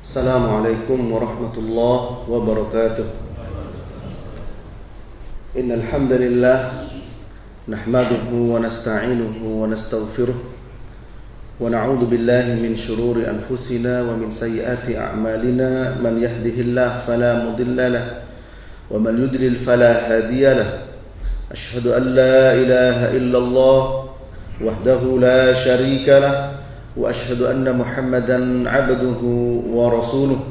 Assalamualaikum warahmatullahi wabarakatuh. Innal hamdalillah nahmaduhu wa nasta'inuhu wa nastaghfiruh wa na'udzu billahi min shururi anfusina wa min sayyiati a'malina. Man yahdihillahu fala mudilla lahu wa man yudlil fala hadiya lahu. Ashhadu an la ilaha illallah wahdahu la syarika lahu wa ashhadu anna Muhammadan 'abduhu wa rasuluh.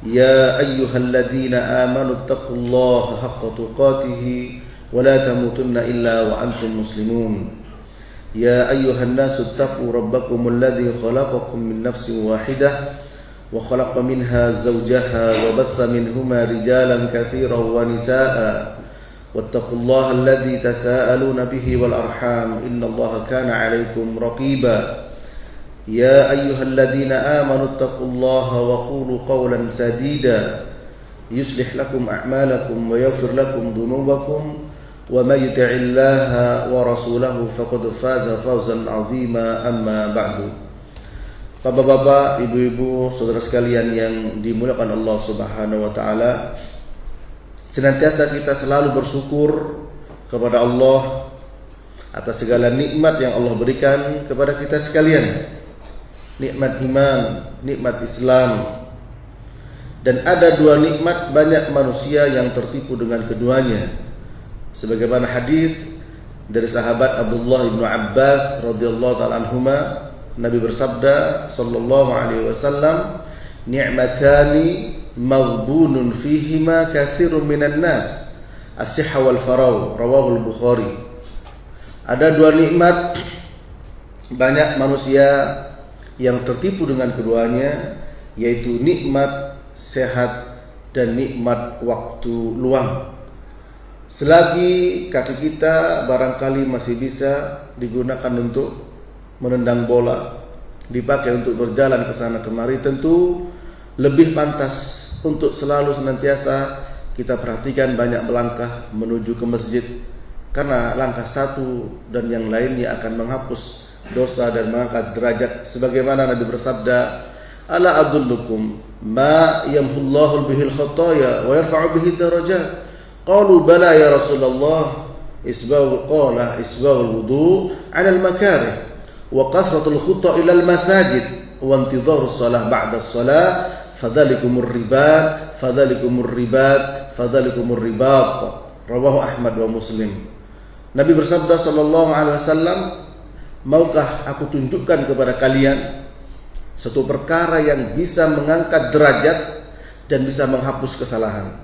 Ya ayyuhalladzina amanu taqullaha haqqa tuqatih wa la tamutunna illa wa antum muslimun. Ya ayyuhan nasu taqu rabbakumul ladzi khalaqakum min nafsin wahidah wa khalaqa minha zawjaha wa batha minhuma rijalan katsiran wa nisaa'a. Wattaqullaha alladzi tasaaluna bihi wal arham innallaha kana 'alaikum raqiba. Ya ayyuhalladzina amanu taqullaha wa qulu qawlan sadida yuslih lakum a'malakum wa yaghfir lakum dhunubakum wa may yuti'illaha wa rasulahu faqad faza fawzan 'azima. Amma ba'du. Bapak-bapak, ibu-ibu, saudara sekalian yang dimuliakan Allah Subhanahu wa taala, senantiasa kita selalu bersyukur kepada Allah atas segala nikmat yang Allah berikan kepada kita sekalian. Nikmat iman, nikmat Islam. Dan ada dua nikmat banyak manusia yang tertipu dengan keduanya. Sebagaimana hadis dari sahabat Abdullah bin Abbas radhiyallahu ta'ala anhuma, Nabi bersabda sallallahu alaihi wasallam, "Ni'matani maghbunun fihima katsirun minan nas, as-sihha wal faragh." Rawahu al-Bukhari. Ada dua nikmat banyak manusia yang tertipu dengan keduanya, yaitu nikmat sehat dan nikmat waktu luang. Selagi kaki kita barangkali masih bisa digunakan untuk menendang bola, dipakai untuk berjalan ke sana kemari, tentu lebih pantas untuk selalu senantiasa kita perhatikan banyak melangkah menuju ke masjid, karena langkah satu dan yang lainnya akan menghapus dosa dan mengangkat derajat. Sebagaimana Nabi bersabda, "Ala adullukum ma yamhullahu bihil khataya wa yarfa'u bihi darajat." Qalu bala ya Rasulullah. Isbagul wudu 'ala al-makarih wa kasratul khutta ila al-masajid wa intidharus shalah ba'da as-shalah fadzalikumur ribat fadzalikumur ribat. Rawahu Ahmad wa Muslim. Nabi bersabda sallallahu alaihi wasallam, "Maukah aku tunjukkan kepada kalian satu perkara yang bisa mengangkat derajat dan bisa menghapus kesalahan?"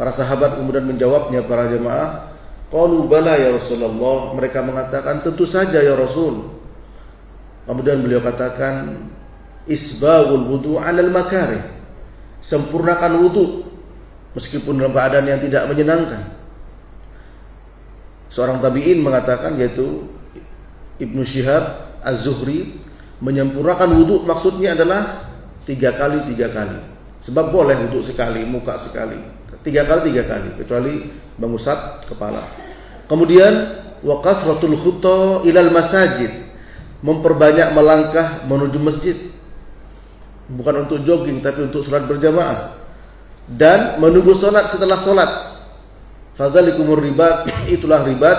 Para sahabat kemudian menjawabnya, para jemaah, qalu bala ya Rasulullah. Mereka mengatakan, tentu saja ya Rasul. Kemudian beliau katakan, isbagul wudu 'alal makarih. Sempurnakan wudu meskipun dalam keadaan yang tidak menyenangkan. Seorang tabi'in mengatakan, yaitu Ibnu Syihab Az-Zuhri, menyempurnakan wudu maksudnya adalah 3 kali. Sebab boleh wudu sekali, muka sekali. 3 kali, kecuali mengusap kepala. Kemudian wa kasratul khutta ilal masajid, memperbanyak melangkah menuju masjid. Bukan untuk jogging, tapi untuk salat berjamaah. Dan menunggu salat setelah salat. Fadzalikumur ribat, itulah ribat.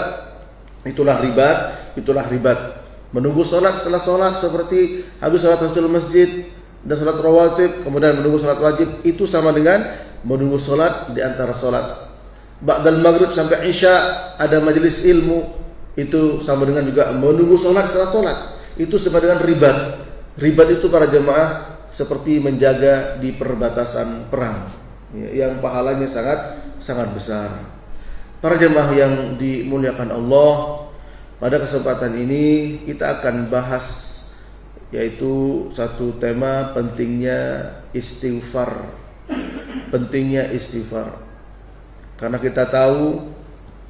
Menunggu salat setelah salat, seperti habis salat tahiyatul masjid dan salat rawatib, kemudian menunggu salat wajib, itu sama dengan menunggu salat di antara salat. Ba'dal maghrib sampai isya ada majelis ilmu, itu sama dengan juga menunggu salat setelah salat. Itu sama dengan ribat. Ribat itu para jemaah seperti menjaga di perbatasan perang, yang pahalanya sangat besar. Para jemaah yang dimuliakan Allah, pada kesempatan ini kita akan bahas yaitu satu tema pentingnya istighfar. Karena kita tahu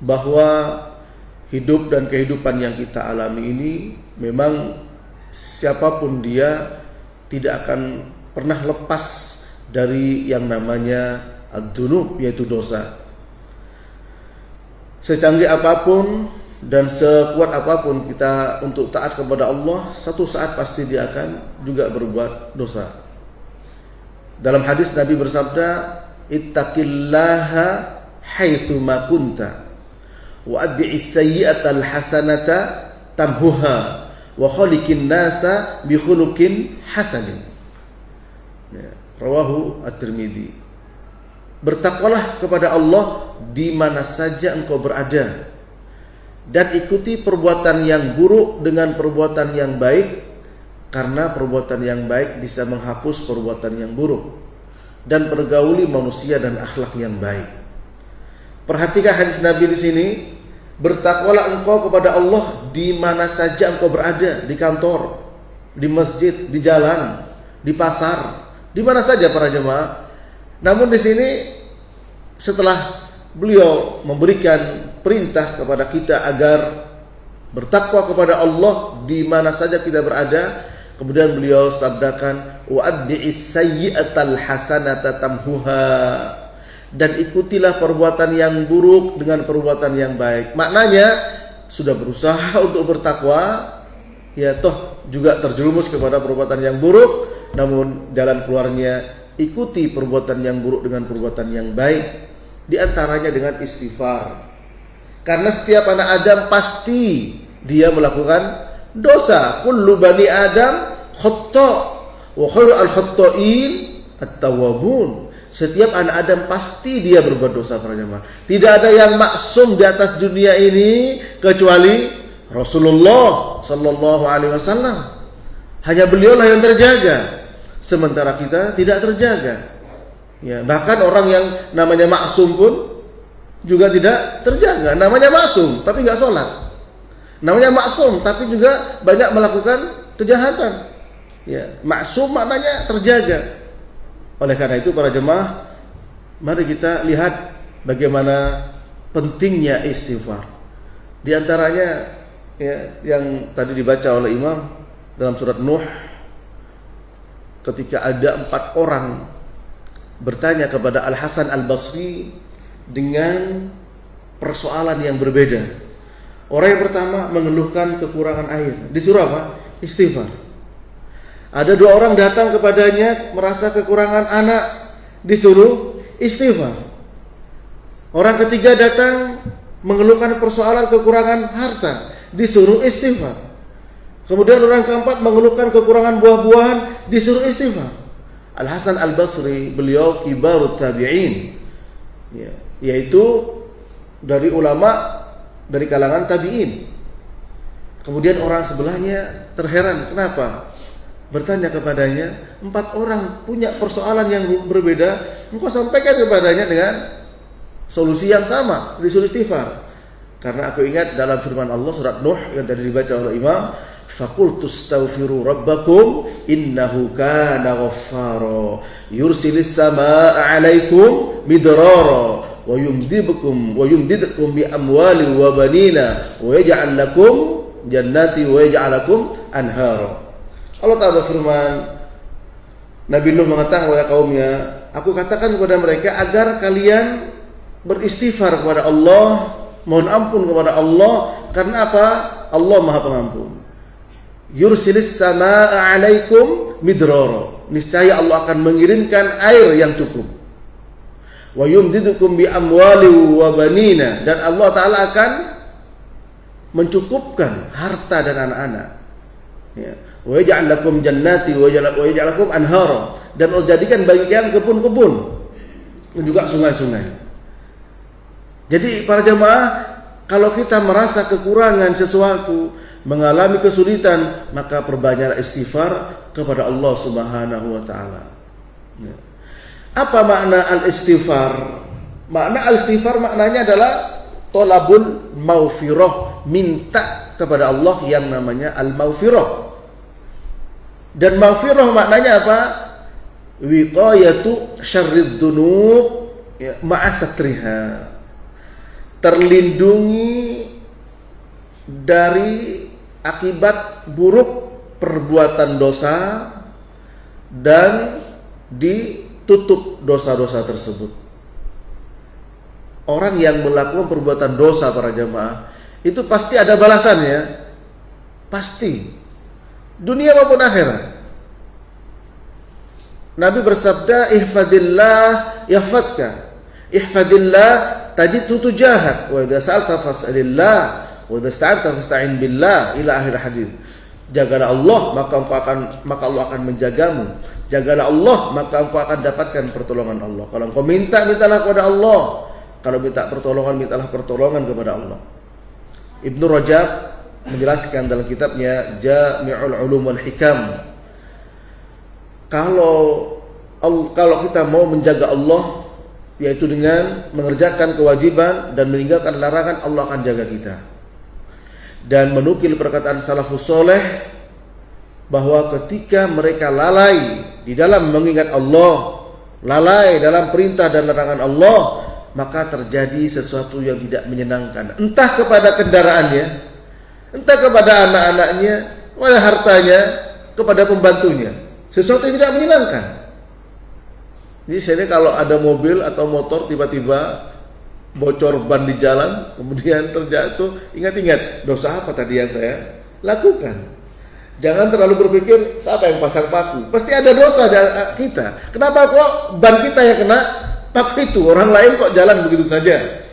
bahwa hidup dan kehidupan yang kita alami ini memang siapapun dia tidak akan pernah lepas dari yang namanya ad-dzunub, yaitu dosa. Secanggih apapun dan sekuat apapun kita untuk taat kepada Allah, satu saat pasti dia akan juga berbuat dosa. Dalam hadis Nabi bersabda, ittaqillaha haitsu ma kunta wa adbi'is sayyi'atal hasanata tamhuha wa khaliqin nasa bi khuluqin hasanin. Rawahu At-Tirmidzi. Bertakwalah kepada Allah di mana saja engkau berada, dan ikuti perbuatan yang buruk dengan perbuatan yang baik, karena perbuatan yang baik bisa menghapus perbuatan yang buruk, dan pergauli manusia dan akhlak yang baik. Perhatikan hadis Nabi di sini, bertakwalah engkau kepada Allah di mana saja engkau berada, di kantor, di masjid, di jalan, di pasar, di mana saja para jemaah. Namun di sini setelah beliau memberikan perintah kepada kita agar bertakwa kepada Allah di mana saja kita berada, kemudian beliau sabdakan wa addi'is sayyi'atal hasanata tamhuha, dan ikutilah perbuatan yang buruk dengan perbuatan yang baik. Maknanya sudah berusaha untuk bertakwa, ya toh juga terjerumus kepada perbuatan yang buruk, namun jalan keluarnya ikuti perbuatan yang buruk dengan perbuatan yang baik, di antaranya dengan istighfar. Karena setiap anak Adam pasti dia melakukan dosa. Kullu bani Adam khata' wa khairu al-khata'in at-tawwabun. Setiap anak Adam pasti dia berbuat dosa para jemaah. Tidak ada yang maksum di atas dunia ini kecuali Rasulullah sallallahu alaihi wasallam. Hanya beliaulah yang terjaga, sementara kita tidak terjaga. Ya, bahkan orang yang namanya maksum pun juga tidak terjaga. Namanya maksum tapi enggak sholat. Namanya maksum tapi juga banyak melakukan kejahatan. Ya, maksum maknanya terjaga. Oleh karena itu para jemaah, mari kita lihat bagaimana pentingnya istighfar. Di antaranya ya, yang tadi dibaca oleh Imam dalam surat Nuh, ketika ada 4 orang bertanya kepada Al-Hasan Al-Basri dengan persoalan yang berbeda. Orang yang pertama mengeluhkan kekurangan air, disuruh apa? Istighfar. Ada 2 orang datang kepadanya merasa kekurangan anak, disuruh istighfar. Orang ketiga datang mengeluhkan persoalan kekurangan harta, disuruh istighfar. Kemudian orang keempat mengeluhkan kekurangan buah-buahan, disuruh istighfar. Al-Hasan Al-Basri, beliau kibarut tabi'in, ya, yaitu dari ulama dari kalangan tabi'in. Kemudian orang sebelahnya terheran, kenapa? Bertanya kepadanya, 4 orang punya persoalan yang berbeda, engkau sampaikan kepadanya dengan solusi yang sama, disuruh istighfar. Karena aku ingat dalam firman Allah surat Nuh yang tadi dibaca oleh Imam, faqultu astaghfiru rabbakum innahu kana ghaffara yursilis samaa 'alaikum midrara wa yumdidkum bi amwalin wa banina wa yaj'al lakum jannati wa yaj'al lakum anhara. Allah Ta'ala firman, Nabi Nuh mengatakan kepada kaumnya, aku katakan kepada mereka agar kalian beristighfar kepada Allah, mohon ampun kepada Allah. Karena apa? Allah Maha Pengampun. Yursilis samaa 'alaikum midrara, niscaya Allah akan mengirimkan air yang cukup. Wa yumdidukum bi amwali wa banina, dan Allah Ta'ala akan mencukupkan harta dan anak-anak. Ya. Wa yaj'al lakum jannati wa yaj'al lakum anhara, dan Allah jadikan bagi kalian kebun-kebun dan juga sungai-sungai. Jadi para jemaah, kalau kita merasa kekurangan sesuatu, mengalami kesulitan, maka perbanyaklah istighfar kepada Allah Subhanahu wa taala. Ya. Apa makna al-istighfar? Makna al-istighfar maknanya adalah thalabul maghfirah, minta kepada Allah yang namanya al-maghfirah. Dan maghfirah maknanya apa? Wiqayatu syarrid dzunub, ya, ma'a satriha. Terlindungi dari akibat buruk perbuatan dosa dan ditutup dosa-dosa tersebut. Orang yang melakukan perbuatan dosa para jemaah itu pasti ada balasannya, pasti, dunia maupun akhirat. Nabi bersabda, ihfadillah yahfadka, ihfadillah tajidhu tujahak, wa idza sa'alta fas'alillah, wa idza ista'anta fasta'in billah, ila akhir hadis. Jagalah Allah, maka Allah akan menjagamu. Jagalah Allah, maka engkau akan dapatkan pertolongan Allah. Kalau engkau minta, mintalah kepada Allah. Kalau minta pertolongan, mintalah pertolongan kepada Allah. Ibnu Rajab menjelaskan dalam kitabnya Jami'ul Ulum wal Hikam, kalau kita mau menjaga Allah, yaitu dengan mengerjakan kewajiban dan meninggalkan larangan, Allah akan jaga kita. Dan menukil perkataan salafus soleh bahwa ketika mereka lalai di dalam mengingat Allah, lalai dalam perintah dan larangan Allah, maka terjadi sesuatu yang tidak menyenangkan, entah kepada kendaraannya, entah kepada anak-anaknya, kepada hartanya, kepada pembantunya, sesuatu yang tidak menyenangkan. Jadi saya kalau ada mobil atau motor tiba-tiba bocor ban di jalan, kemudian terjatuh, ingat-ingat dosa apa tadi yang saya lakukan. Jangan terlalu berpikir siapa yang pasang paku, pasti ada dosa kita. Kenapa kok ban kita yang kena paku itu, orang lain kok jalan begitu saja?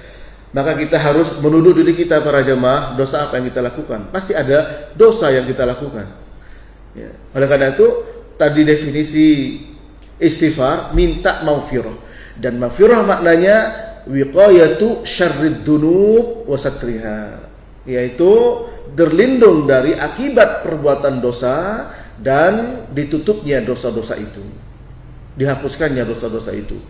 Maka kita harus menuduh diri kita, para jemaah, dosa apa yang kita lakukan. Pasti ada dosa yang kita lakukan ya. Oleh karena itu tadi definisi istighfar, minta maghfirah. Dan maghfirah maknanya wiqayatu syarrid dunub wa satriha, yaitu berlindung dari akibat perbuatan dosa dan ditutupnya dosa-dosa itu, dihapuskannya dosa-dosa itu.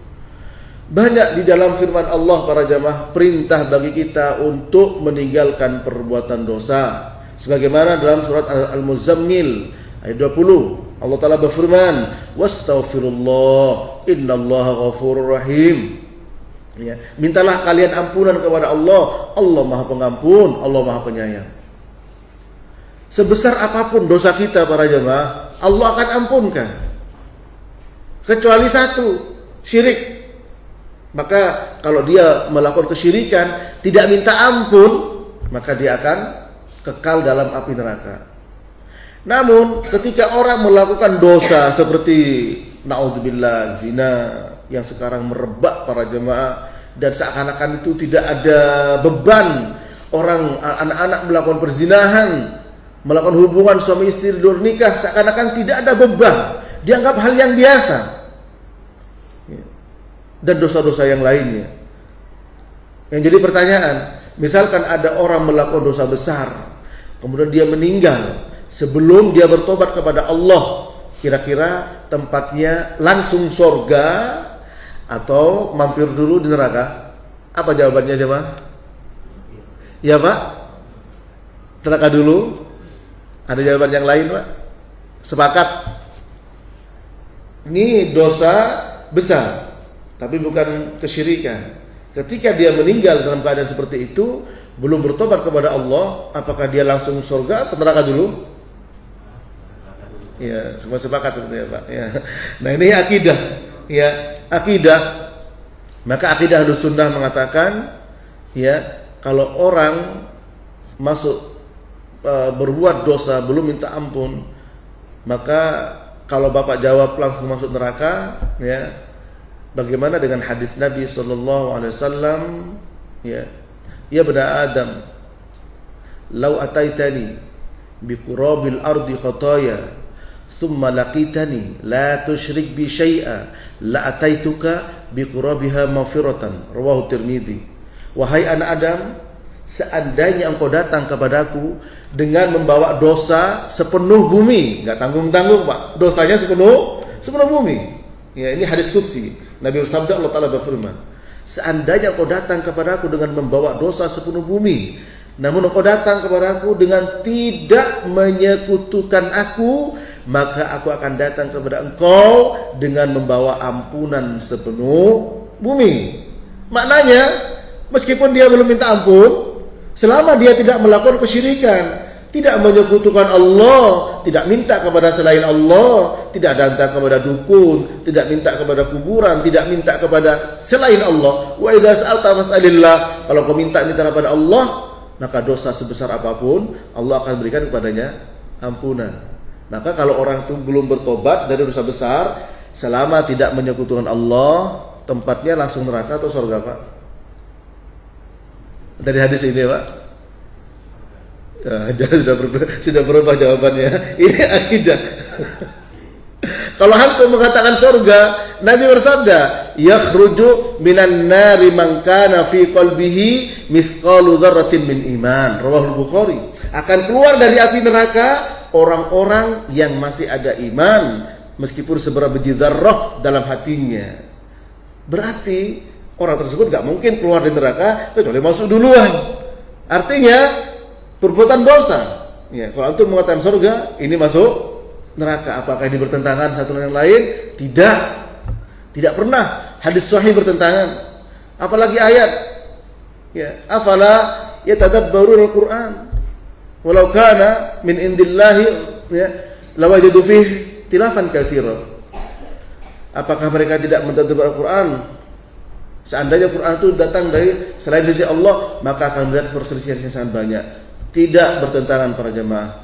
Banyak di dalam firman Allah, para jamaah, perintah bagi kita untuk meninggalkan perbuatan dosa. Sebagaimana dalam surat Al-Muzammil ayat 20, Allah Ta'ala berfirman, wastaghfirullah innallaha ghafurur rahim. Ya, mintalah kalian ampunan kepada Allah. Allah Maha Pengampun, Allah Maha Penyayang. Sebesar apapun dosa kita, para jemaah, Allah akan ampunkan, kecuali satu, syirik. Maka kalau dia melakukan kesyirikan, tidak minta ampun, maka dia akan kekal dalam api neraka. Namun ketika orang melakukan dosa seperti naudzubillah zina yang sekarang merebak, para jemaah, dan seakan-akan itu tidak ada beban, orang anak-anak melakukan perzinahan, melakukan hubungan suami istri di luar nikah, seakan-akan tidak ada beban, dianggap hal yang biasa. Dan dosa-dosa yang lainnya. Yang jadi pertanyaan, misalkan ada orang melakukan dosa besar, kemudian dia meninggal sebelum dia bertobat kepada Allah, kira-kira tempatnya langsung surga atau mampir dulu di neraka? Apa jawabannya, jemaah? Ya Pak? Neraka dulu? Ada jawaban yang lain, Pak? Sepakat? Ini dosa besar, tapi bukan kesyirikan. Ketika dia meninggal dalam keadaan seperti itu, belum bertobat kepada Allah, apakah dia langsung surga atau neraka dulu? Ya, semua sepakat sepertinya, Pak. Ya. Nah, ini akidah. Ya, akidah. Maka akidah Ahlussunnah mengatakan, ya, kalau orang masuk berbuat dosa belum minta ampun, maka kalau Bapak jawab langsung masuk neraka, ya. Bagaimana dengan hadis Nabi sallallahu alaihi wasallam, ya bani Adam, "Lau ataitani bi qurabil ardi khataya, thumma laqitani la tusyrik bi syai'a, la ataituka bi qurabiha maghfiratan." Rawahu Tirmidzi. Wahai anak Adam, seandainya engkau datang kepadaku dengan membawa dosa sepenuh bumi, enggak tanggung-tanggung, Pak. Dosanya sepenuh bumi. Ya, ini hadis qudsi. Nabi bersabda, Allah Ta'ala berfirman, seandainya kau datang kepadaku dengan membawa dosa sepenuh bumi, namun kau datang kepadaku dengan tidak menyekutukan aku, maka aku akan datang kepada engkau dengan membawa ampunan sepenuh bumi. Maknanya, meskipun dia belum minta ampun, selama dia tidak melakukan kesyirikan, tidak menyekutukan Allah, tidak minta kepada selain Allah, tidak datang kepada dukun, tidak minta kepada kuburan, tidak minta kepada selain Allah. Wa idza sa'alta fas'alillah. Kalau kau minta kepada Allah, maka dosa sebesar apapun Allah akan berikan kepadanya ampunan. Maka kalau orang itu belum bertobat dari dosa besar, selama tidak menyekutukan Allah, tempatnya langsung neraka atau surga, Pak? Dari hadis ini, Pak. Sudah berubah jawabannya. Ini akidah. Kalau antum mengatakan surga, Nabi bersabda, yakhruju minan nari man kana fi qalbihi mithqalu dzarratin min iman. Rawahul Bukhari. Akan keluar dari api neraka orang-orang yang masih ada iman, meskipun seberapa biji dzarrah dalam hatinya. Berarti orang tersebut gak mungkin keluar dari neraka kecuali masuk duluan. Artinya perbuatan dosa. Ya, kalau antum mengatakan surga, ini masuk neraka. Apakah ini bertentangan satu dengan yang lain? Tidak. Tidak pernah hadis sahih bertentangan. Apalagi ayat. Ya, afala yatadabbaruna al-Qur'an. Walau kana min indillahi ya lawajadu fihi tilafan katsira. Apakah mereka tidak mentadabur Al-Qur'an? Seandainya Quran itu datang dari selain dari Allah, maka akan melihat perselisihan yang sangat banyak. Tidak bertentangan para jemaah.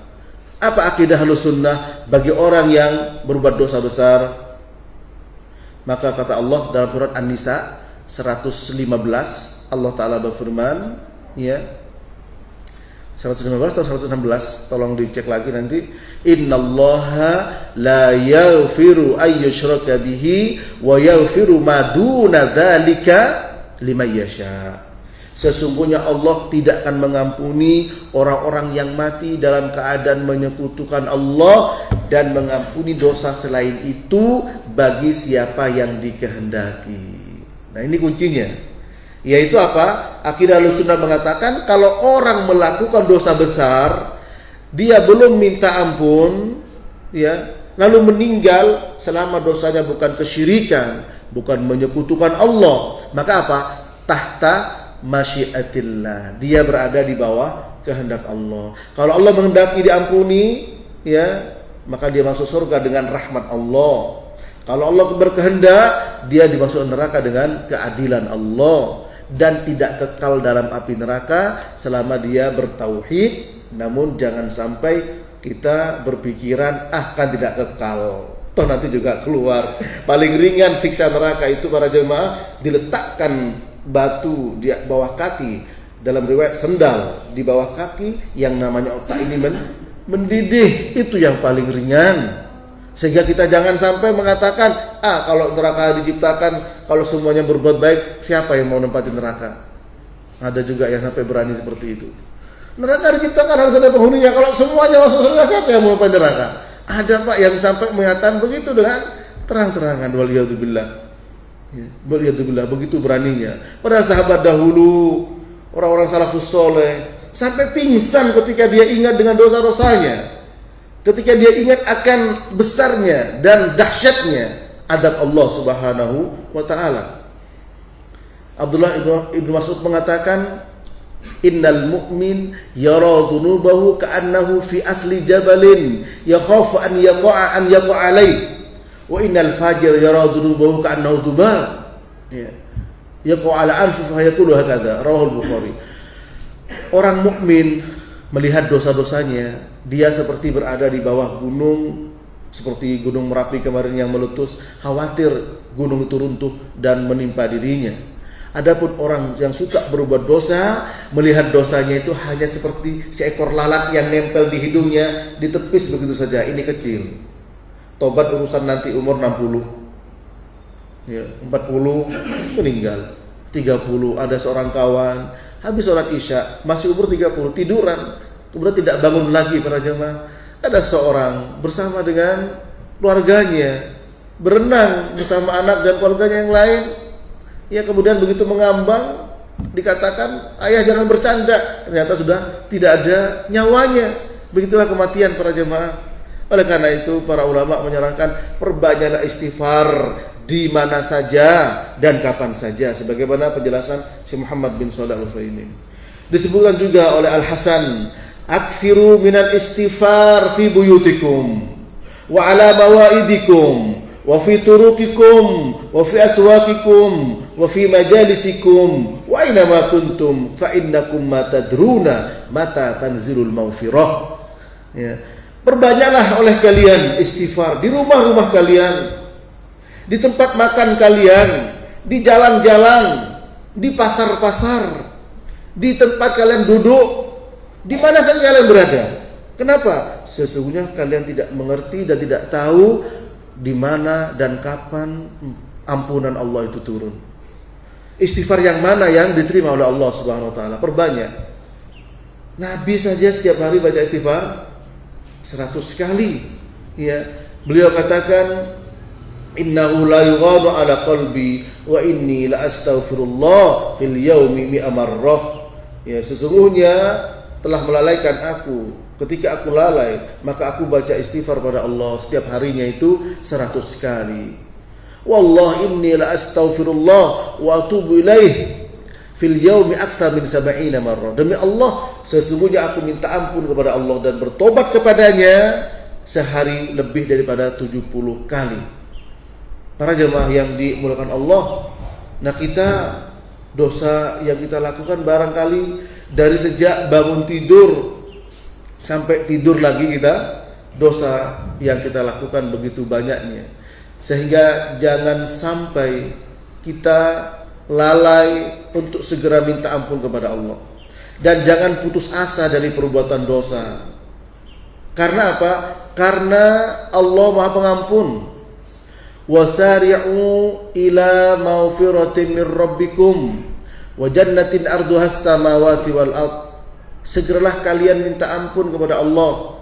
Apa akidah Ahlussunnah bagi orang yang berbuat dosa besar? Maka kata Allah dalam surat An-Nisa 115, Allah Ta'ala berfirman, ya, 115 atau 116, tolong dicek lagi nanti. Innallaha la yaghfiru ayyushraka bihi wa yaghfiru ma duna dzalika liman yasha. Sesungguhnya Allah tidak akan mengampuni orang-orang yang mati dalam keadaan menyekutukan Allah dan mengampuni dosa selain itu bagi siapa yang dikehendaki. Nah, ini kuncinya. Yaitu apa? Akidah Ahlussunnah mengatakan kalau orang melakukan dosa besar, dia belum minta ampun, ya, lalu meninggal selama dosanya bukan kesyirikan, bukan menyekutukan Allah, maka apa? Tahta masyiatillah, dia berada di bawah kehendak Allah. Kalau Allah menghendaki diampuni, ya, maka dia masuk surga dengan rahmat Allah. Kalau Allah berkehendak, dia dimasukkan neraka dengan keadilan Allah dan tidak kekal dalam api neraka selama dia bertauhid. Namun jangan sampai kita berpikiran kan tidak kekal, toh nanti juga keluar. Paling ringan siksa neraka itu para jemaah, diletakkan batu di bawah kaki, dalam riwayat sendal di bawah kaki, yang namanya otak ini mendidih, itu yang paling ringan. Sehingga kita jangan sampai mengatakan kalau neraka diciptakan, kalau semuanya berbuat baik, siapa yang mau nempati neraka? Ada juga yang sampai berani seperti itu. Neraka diciptakan harus ada penghuninya, kalau semuanya masuk surga, siapa yang mau nempati neraka? Ada, Pak, yang sampai menyatakan begitu dengan terang-terangan. Waliyadzubillah. Waliyadzubillah, begitu beraninya. Padahal sahabat dahulu, orang-orang salafus soleh, sampai pingsan ketika dia ingat dengan dosa-dosanya, ketika dia ingat akan besarnya dan dahsyatnya adab Allah Subhanahu wa ta'ala. Abdullah ibnu Mas'ud mengatakan, innal mu'min yara dhunubahu ka'annahu fi asli jabalin yakhafu an yaqa'a alayhi, wa innal fajir yara dhunubahu ka'annahu dhubab yaqa'a ala anfi fa yaqulu hakadha. Rawahul Bukhari. Orang mukmin melihat dosa-dosanya, dia seperti berada di bawah gunung, seperti gunung Merapi kemarin yang meletus, khawatir gunung itu runtuh dan menimpa dirinya. Adapun orang yang suka berbuat dosa, melihat dosanya itu hanya seperti seekor lalat yang nempel di hidungnya, ditepis begitu saja, ini kecil. Tobat urusan nanti umur 60, ya, 40 meninggal, 30 ada seorang kawan habis sholat isya masih umur 30 tiduran, kemudian tidak bangun lagi para jemaah. Ada seorang bersama dengan keluarganya berenang bersama anak dan keluarganya yang lain. Ya, kemudian begitu mengambang dikatakan, ayah jangan bercanda, ternyata sudah tidak ada nyawanya. Begitulah kematian para jemaah. Oleh karena itu para ulama menyarankan perbanyaklah istighfar di mana saja dan kapan saja, sebagaimana penjelasan Syekh Muhammad bin Shalih Al-Utsaimin. Disebutkan juga oleh Al-Hasan, aktsiru minal istighfar fi buyutikum wa ala mawaidikum wa fi turuqikum wa fi aswaqikum wa fi majalisikum wa aina ma kuntum fa innakum ma tadruna mata tanzilul maghfirah. Ya. Perbanyaklah oleh kalian istighfar di rumah-rumah kalian, di tempat makan kalian, di jalan-jalan, di pasar-pasar, di tempat kalian duduk, di mana saja kalian berada. Kenapa? Sesungguhnya kalian tidak mengerti dan tidak tahu di mana dan kapan ampunan Allah itu turun. Istighfar yang mana yang diterima oleh Allah Subhanahu wa taala? Perbanyak. Nabi saja setiap hari baca istighfar 100 kali. Ya, beliau katakan, innahu la yughadu ala qalbi wa inni la astaghfirullah fil yaumi mi'a marrah. Ya, sesungguhnya telah melalaikan aku. Ketika aku lalai, maka aku baca istighfar pada Allah setiap harinya itu 100 kali. Wallah inni la astaghfirullah wa atubu ilaih fil yaumi akthar min 70 marrah. Demi Allah, sesungguhnya aku minta ampun kepada Allah dan bertobat kepadanya sehari lebih daripada 70 kali. Para jemaah yang dimuliakan Allah, nah kita dosa yang kita lakukan barangkali dari sejak bangun tidur sampai tidur lagi kita, dosa yang kita lakukan begitu banyaknya, sehingga jangan sampai kita lalai untuk segera minta ampun kepada Allah, dan jangan putus asa dari perbuatan dosa. Karena apa? Karena Allah Maha Pengampun. Wasari'u ila maghfiratin min rabbikum wa jannatin arduhas samawati wal ard. Segeralah kalian minta ampun kepada Allah,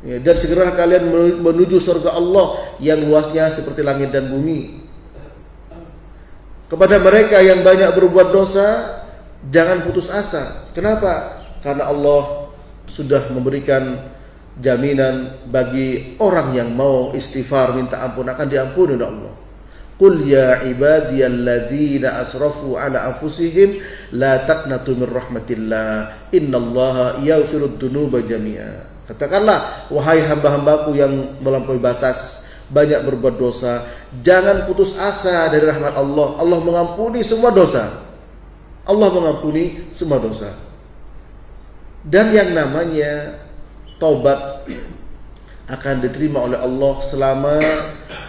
ya, dan segeralah kalian menuju surga Allah yang luasnya seperti langit dan bumi. Kepada mereka yang banyak berbuat dosa, jangan putus asa. Kenapa? Karena Allah sudah memberikan jaminan bagi orang yang mau istighfar minta ampun akan diampuni oleh Allah. Qul ya ibadiyalladzina asrafu ala anfusihim la taqnatu min rahmatillah innallaha yaghfirud dzunuba jami'a. Katakanlah, wahai hamba-hambaku yang melampaui batas, banyak berbuat dosa, jangan putus asa dari rahmat Allah. Allah mengampuni semua dosa. Allah mengampuni semua dosa. Dan yang namanya taubat akan diterima oleh Allah selama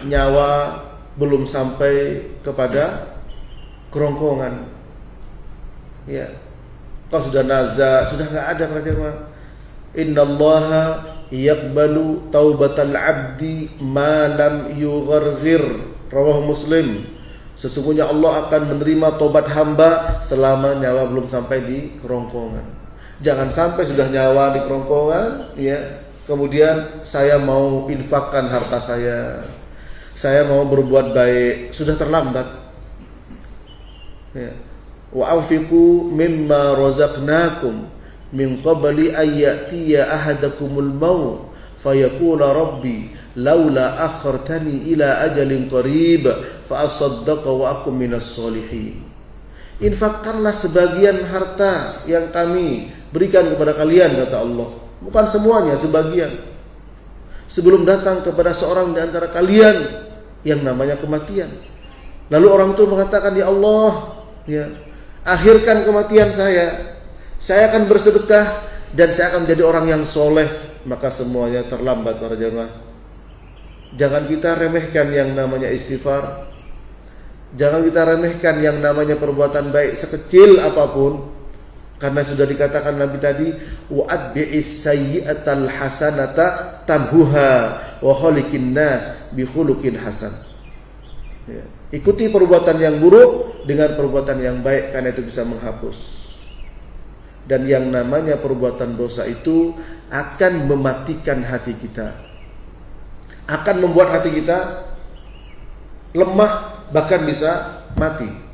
nyawa belum sampai kepada kerongkongan. Ya, kalau sudah naza, sudah nggak ada para jemaah. Innallaha yaqbalu taubatal abdi ma lam yugharghir. Rawahu Muslim. Sesungguhnya Allah akan menerima tobat hamba selama nyawa belum sampai di kerongkongan. Jangan sampai sudah nyawa di kerongkongan, ya, kemudian saya mau infakkan harta saya mau berbuat baik, sudah terlambat. Ya. Wa anfiqu mimma razaqnakum min qabli ayyatiya ahadakumul maut fayaqula rabbi laula akhartani ila ajalin qarib fa asaddaqa wa akum minas solihin. Infakkanlah sebagian harta yang kami berikan kepada kalian, kata Allah. Bukan semuanya, sebagian. Sebelum datang kepada seorang di antara kalian yang namanya kematian. Lalu orang itu mengatakan, ya Allah, ya, akhirkan kematian saya akan bersedekah dan saya akan menjadi orang yang soleh. Maka semuanya terlambat para jemaah. Jangan kita remehkan yang namanya istighfar. Jangan kita remehkan yang namanya perbuatan baik sekecil apapun. Karena sudah dikatakan Nabi tadi, wa atbi'is sayyi'atal hasanata tamhuha wa khaliqin nas bi khuluqin hasan. Ya. Ikuti perbuatan yang buruk dengan perbuatan yang baik, karena itu bisa menghapus. Dan yang namanya perbuatan dosa itu akan mematikan hati kita, akan membuat hati kita lemah, bahkan bisa mati.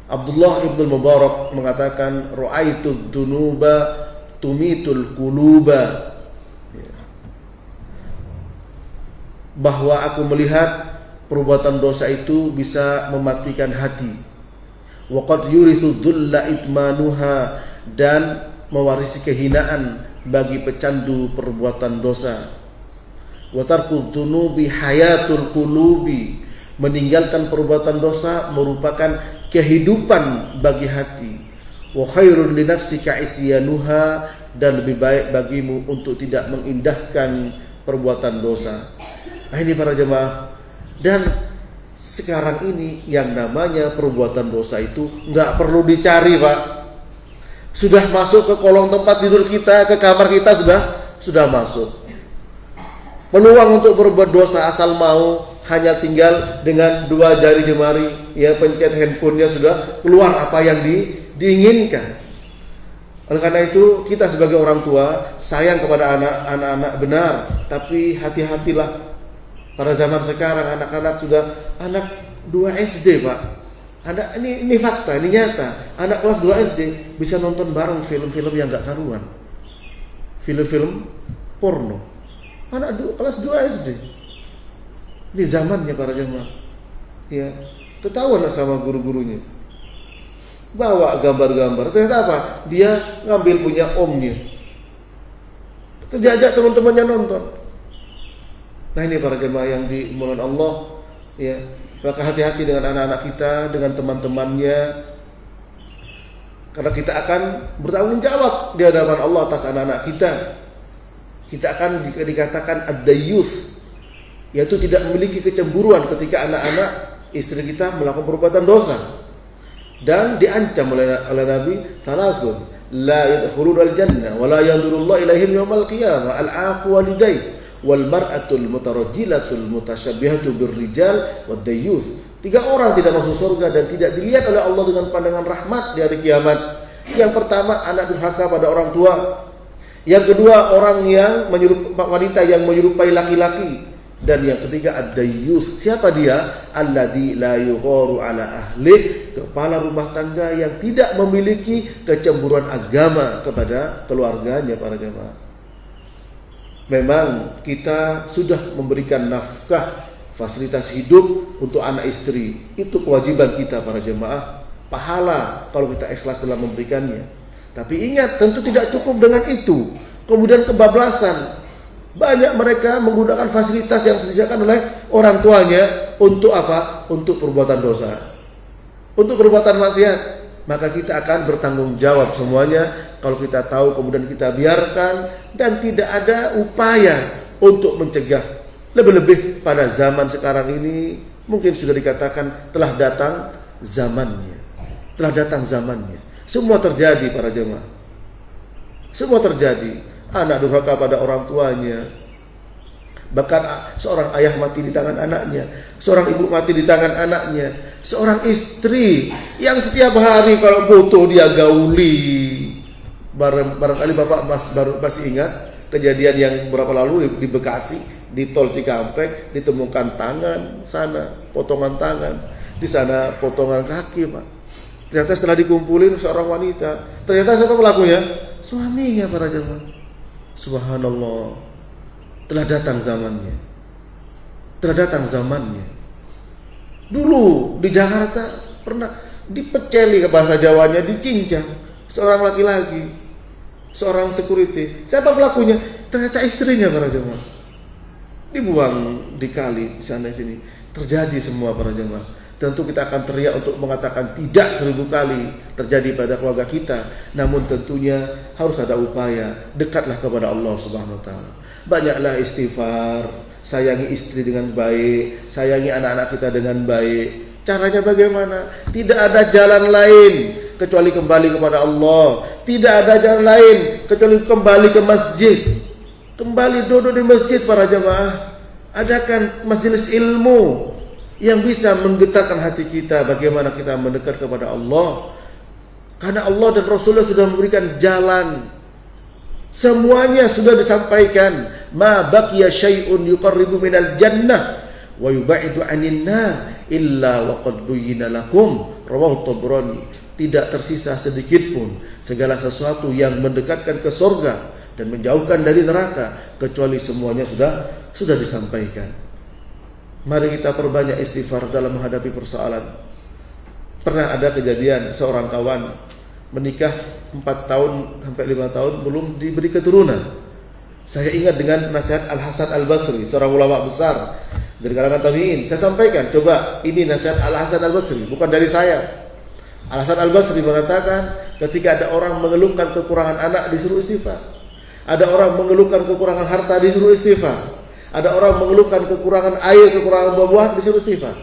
Abdullah ibn Mubarak mengatakan, ra'aitu dunuba tumitul quluba, bahwa aku melihat perbuatan dosa itu bisa mematikan hati. Wa qad yurithu dhulla itmanuha, dan mewarisi kehinaan bagi pecandu perbuatan dosa. Wa tarku dhunubi hayatul qulubi, meninggalkan perbuatan dosa merupakan kehidupan bagi hati. Wa khairun li nafsika isyanuha, dan lebih baik bagimu untuk tidak mengindahkan perbuatan dosa. Nah, ini para jemaah. Dan Sekarang ini yang namanya perbuatan dosa itu nggak perlu dicari, Pak. Sudah masuk ke kolong tempat tidur kita, ke kamar kita sudah masuk. Peluang untuk berbuat dosa asal mau, hanya tinggal dengan 2 jari jemari, ya pencet handphonenya sudah keluar apa yang diinginkan. Oleh karena itu kita sebagai orang tua sayang kepada anak-anak benar, tapi hati-hatilah. Pada zaman sekarang anak-anak sudah anak 2 SD, Pak. Ini fakta, ini nyata. Anak kelas 2 SD bisa nonton bareng film-film yang gak karuan. Film-film porno. Anak kelas 2 SD. Ini zamannya para jemaah. Ya, ketahuan sama guru-gurunya. Bawa gambar-gambar. Ternyata apa? Dia ngambil punya omnya. Ajak teman-temannya nonton. Nah, ini para jemaah yang dimuliakan Allah, ya. Maka hati-hati dengan anak-anak kita, dengan teman-temannya. Karena kita akan bertanggung jawab di hadapan Allah atas anak-anak kita. Kita akan dikatakan ad-dayyus, yaitu tidak memiliki kecemburuan ketika anak-anak istri kita melakukan perbuatan dosa. Dan diancam oleh Nabi, "Thalathun la yadkhulunal jannah wa la yanzurullahu ilaihim yaumal qiyamah al-aqu walidayh wal mar'atul mutarajjilatul mutasyabihatu birrijal wad dayyus." 3 orang tidak masuk surga dan tidak dilihat oleh Allah dengan pandangan rahmat di hari kiamat. Yang pertama, anak durhaka pada orang tua. Yang kedua, wanita yang menyerupai laki-laki. Dan yang ketiga, ad-dayyus. Siapa dia? Alladzi la yugharu ala ahli, kepala rumah tangga yang tidak memiliki kecemburuan agama kepada keluarganya, para jemaah. Memang kita sudah memberikan nafkah, fasilitas hidup untuk anak istri. Itu kewajiban kita, para jemaah. Pahala kalau kita ikhlas dalam memberikannya. Tapi ingat, tentu tidak cukup dengan itu. Kemudian kebablasan. Banyak mereka menggunakan fasilitas yang disediakan oleh orang tuanya untuk apa? Untuk perbuatan dosa, untuk perbuatan maksiat. Maka kita akan bertanggung jawab semuanya kalau kita tahu kemudian kita biarkan dan tidak ada upaya untuk mencegah. Lebih-lebih pada zaman sekarang ini mungkin sudah dikatakan telah datang zamannya. Telah datang zamannya. Semua terjadi, para jemaah. Semua terjadi. Anak durhaka pada orang tuanya. Bahkan seorang ayah mati di tangan anaknya, seorang ibu mati di tangan anaknya, seorang istri yang setiap hari kalau butuh dia gauli. Barangkali Bapak baru masih ingat kejadian yang beberapa lalu di Bekasi, di Tol Cikampek, ditemukan tangan sana, potongan tangan, di sana potongan kaki, Pak. Ternyata setelah dikumpulin seorang wanita, ternyata siapa pelakunya? Suaminya, para jemaah. Subhanallah, telah datang zamannya. Telah datang zamannya. Dulu di Jakarta pernah dipeceli, ke bahasa Jawanya, dicincang seorang laki-laki, seorang security. Siapa pelakunya? Ternyata istrinya, para jemaah. Dibuang di kali di sana sini. Terjadi semua, para jemaah. Tentu kita akan teriak untuk mengatakan tidak 1000 kali terjadi pada keluarga kita. Namun tentunya harus ada upaya. Dekatlah kepada Allah Subhanahu wa taala. Banyaklah istighfar, sayangi istri dengan baik, sayangi anak-anak kita dengan baik. Caranya bagaimana? Tidak ada jalan lain kecuali kembali kepada Allah. Tidak ada jalan lain kecuali kembali ke masjid. Kembali duduk di masjid, para jemaah. Adakan majelis ilmu yang bisa menggetarkan hati kita bagaimana kita mendekat kepada Allah. Karena Allah dan Rasulullah sudah memberikan jalan. Semuanya sudah disampaikan. Ma baqiya syai'un yuqarribu minal jannah wa yubaidu 'anil nar illa wa qad buyyina lakum. Rawahu Tabrani. Tidak tersisa sedikit pun segala sesuatu yang mendekatkan ke surga dan menjauhkan dari neraka kecuali semuanya sudah disampaikan. Mari kita perbanyak istighfar dalam menghadapi persoalan. Pernah ada kejadian seorang kawan menikah 4 tahun sampai 5 tahun belum diberi keturunan. Saya ingat dengan nasihat Al-Hasan Al-Basri, seorang ulama besar dari kalangan tabi'in. Saya sampaikan, coba ini nasihat Al-Hasan Al-Basri, bukan dari saya. Al-Hasan Al-Basri mengatakan, ketika ada orang mengeluhkan kekurangan anak disuruh istighfar. Ada orang mengeluhkan kekurangan harta disuruh istighfar. Ada orang mengeluhkan kekurangan air, kekurangan buah-buahan, disuruh istighfar.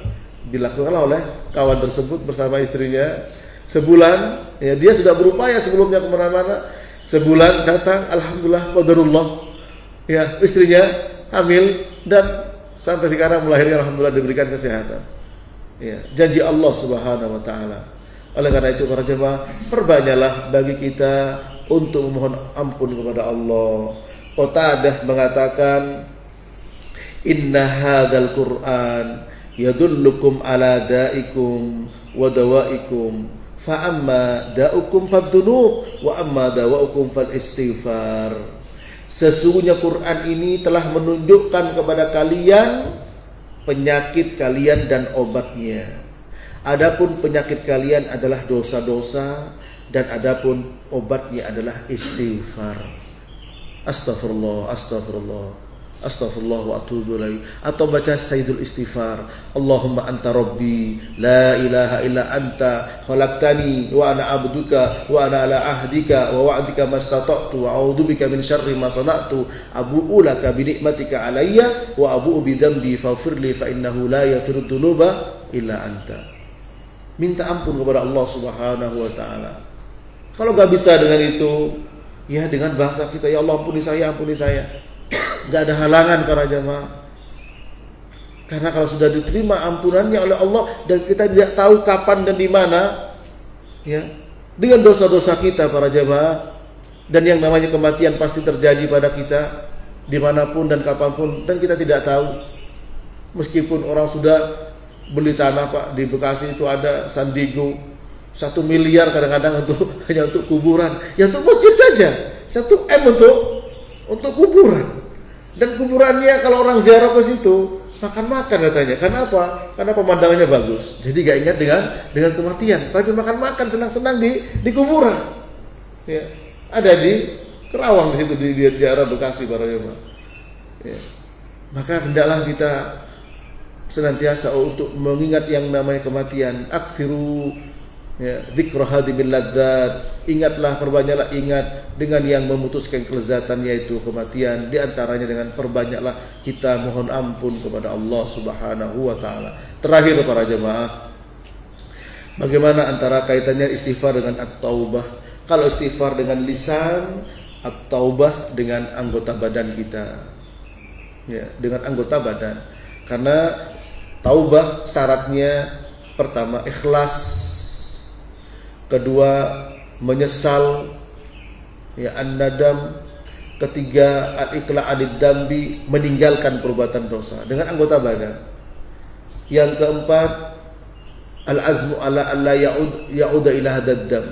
dilakukan oleh kawan tersebut bersama istrinya. Sebulan, ya dia sudah berupaya sebelumnya kemana-mana. Sebulan datang, alhamdulillah, qadarullah, ya istrinya hamil dan sampai sekarang melahirkan, alhamdulillah diberikan kesehatan. Ya, janji Allah Subhanahu wa taala. Oleh karena itu para jemaah, perbanyaklah bagi kita untuk memohon ampun kepada Allah. Qatadah mengatakan, inna hadzal Qur'an yadullukum ala da'ikum wa dawaikum, fa amma da'ukum fad-dunub wa amma dawaukum fal istighfar. Sesungguhnya Quran ini telah menunjukkan kepada kalian penyakit kalian dan obatnya. Adapun penyakit kalian adalah dosa-dosa, dan adapun obatnya adalah istighfar. Astaghfirullah, astaghfirullah, astaghfirullah wa atubu ilaih. Atau baca Sayyidul Istighfar, Allahumma anta rabbi la ilaha illa anta khalaqtani wa ana abduka wa ana ala ahdika wa wa'dika mastata'tu wa a'udzubika min syarri ma sana'tu abu'u laka bi ni'matika alayya wa abu'u bi dzambi faghfirli fa innahu la yaghfiru dzunuba illa anta. Minta ampun kepada Allah Subhanahu wa taala. Kalau gak bisa dengan itu, ya dengan bahasa kita, ya Allah ampuni saya, ampuni saya. Gak ada halangan para jamaah. Karena kalau sudah diterima ampunannya oleh Allah dan kita tidak tahu kapan dan di mana, ya, dengan dosa-dosa kita para jamaah, dan yang namanya kematian pasti terjadi pada kita dimanapun dan kapanpun, dan kita tidak tahu. Meskipun orang sudah beli tanah Pak di Bekasi itu ada Sandigo 1 miliar kadang-kadang hanya untuk kuburan, ya untuk masjid saja 1 M untuk kuburan. Dan kuburannya kalau orang ziarah ke situ makan-makan katanya. Kenapa? Karena pemandangannya bagus. Jadi gak ingat dengan kematian, tapi makan-makan senang-senang di kuburan. Ya, ada di Kerawang di situ di daerah Bekasi para jemaah. Ya. Maka hendaklah kita senantiasa untuk mengingat yang namanya kematian. Aktsiru ya dzikra hadimil ladzat. Ingatlah, perbanyaklah ingat dengan yang memutuskan kelezatan, yaitu kematian. Di antaranya dengan perbanyaklah kita mohon ampun kepada Allah Subhanahu wa taala. Terakhir para jemaah, bagaimana antara kaitannya istighfar dengan at-taubah? Kalau istighfar dengan lisan, at-taubah dengan anggota badan kita. Ya, dengan anggota badan. Karena taubah syaratnya pertama ikhlas, kedua menyesal, ya an-nadam, ketiga al-iqla' anid dambi, meninggalkan perbuatan dosa dengan anggota badan. Yang keempat al-azmu ala alla ya'uda ila hadad dam,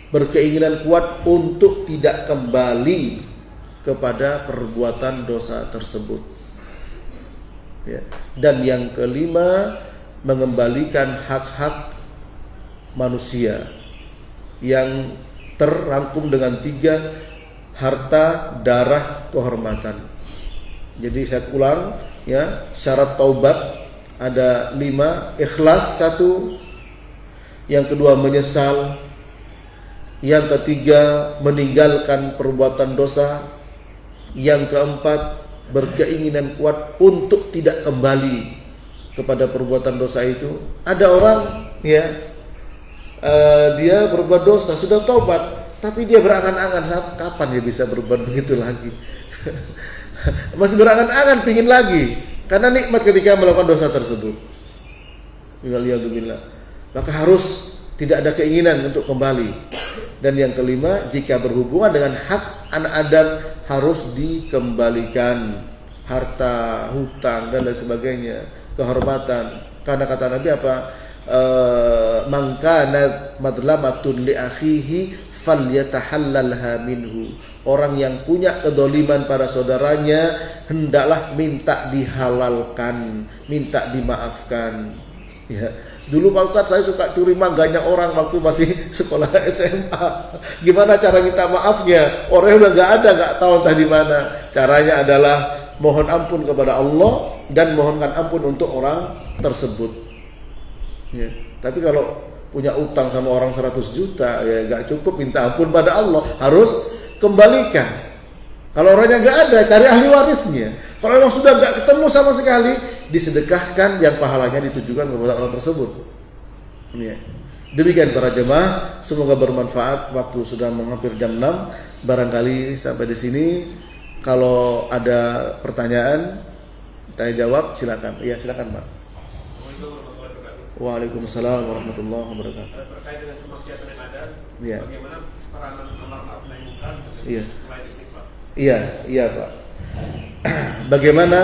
berkeinginan kuat untuk tidak kembali kepada perbuatan dosa tersebut. Ya. Dan yang kelima, mengembalikan hak-hak manusia yang terrangkum dengan 3, harta, darah, kehormatan. Jadi saya ulang ya, syarat taubat ada 5, ikhlas 1, yang kedua menyesal, yang ketiga meninggalkan perbuatan dosa, yang keempat berkeinginan kuat untuk tidak kembali kepada perbuatan dosa itu. Ada orang ya, dia berbuat dosa, sudah taubat, tapi dia berangan-angan kapan dia bisa berbuat begitu lagi. Masih berangan-angan pingin lagi karena nikmat ketika melakukan dosa tersebut. Waliyadzubillah. Maka harus tidak ada keinginan untuk kembali. Dan yang kelima, jika berhubungan dengan hak anak Adam harus dikembalikan, harta, hutang dan lain sebagainya, kehormatan. Karena kata Nabi apa? Man kana madlamatun li akhihi falyatahallalha minhu. Orang yang punya kedoliman pada saudaranya hendaklah minta dihalalkan, minta dimaafkan. Ya. Dulu Pak Ustadz saya suka curi mangganya orang waktu masih sekolah SMA. Gimana cara minta maafnya? Orangnya udah nggak ada, nggak tahu entah di mana. Caranya adalah mohon ampun kepada Allah dan mohonkan ampun untuk orang tersebut. Ya. Tapi kalau punya utang sama orang 100 juta, ya nggak cukup minta ampun pada Allah, harus kembalikan. Kalau orangnya nggak ada, cari ahli warisnya. Kalau memang sudah nggak ketemu sama sekali, disedekahkan yang pahalanya ditujukan kepada orang tersebut. Ya. Demikian para jemaah, semoga bermanfaat. Waktu sudah menghampir jam 6. Barangkali sampai di sini. Kalau ada pertanyaan, tanya jawab, silakan. Iya, silakan, Pak. Waalaikumsalam warahmatullahi wabarakatuh. Terkait dengan kemaksiatan yang ada, ya. Bagaimana peranan amar ma'ruf nahi munkar Iya. selain istighfar? Iya, Pak. Bagaimana